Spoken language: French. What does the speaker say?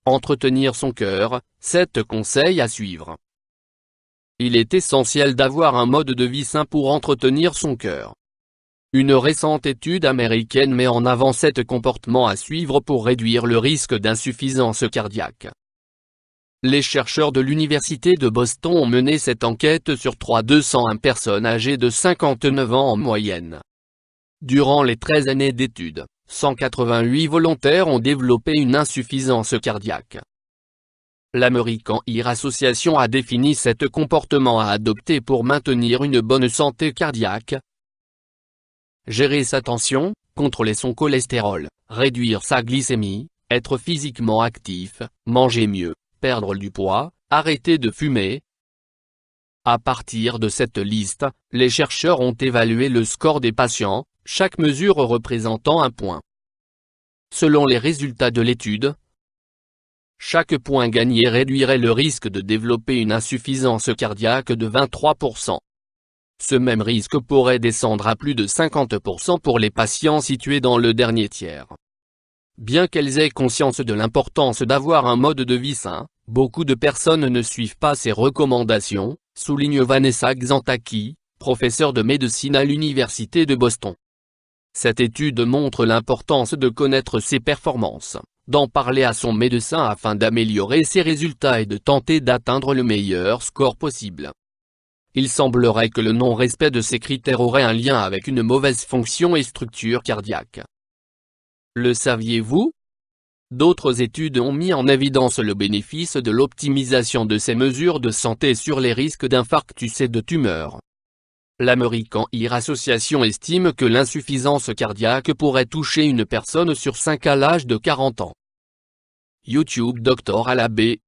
Entretenir son cœur, 7 conseils à suivre. Il est essentiel d'avoir un mode de vie sain pour entretenir son cœur. Une récente étude américaine met en avant 7 comportements à suivre pour réduire le risque d'insuffisance cardiaque. Les chercheurs de l'Université de Boston ont mené cette enquête sur 201 personnes âgées de 59 ans en moyenne. Durant les 13 années d'études, 188 volontaires ont développé une insuffisance cardiaque. L'American Heart Association a défini 7 comportements à adopter pour maintenir une bonne santé cardiaque. Gérer sa tension, contrôler son cholestérol, réduire sa glycémie, être physiquement actif, manger mieux, perdre du poids, arrêter de fumer. À partir de cette liste, les chercheurs ont évalué le score des patients, chaque mesure représentant un point. Selon les résultats de l'étude, chaque point gagné réduirait le risque de développer une insuffisance cardiaque de 23%. Ce même risque pourrait descendre à plus de 50% pour les patients situés dans le dernier tiers. Bien qu'elles aient conscience de l'importance d'avoir un mode de vie sain, beaucoup de personnes ne suivent pas ces recommandations, souligne Vanessa Xantaki, professeure de médecine à l'Université de Boston. Cette étude montre l'importance de connaître ses performances, d'en parler à son médecin afin d'améliorer ses résultats et de tenter d'atteindre le meilleur score possible. Il semblerait que le non-respect de ces critères aurait un lien avec une mauvaise fonction et structure cardiaque. Le saviez-vous? D'autres études ont mis en évidence le bénéfice de l'optimisation de ces mesures de santé sur les risques d'infarctus et de tumeurs. L'American Heart Association estime que l'insuffisance cardiaque pourrait toucher une personne sur 5 à l'âge de 40 ans. YouTube Dr Alabé,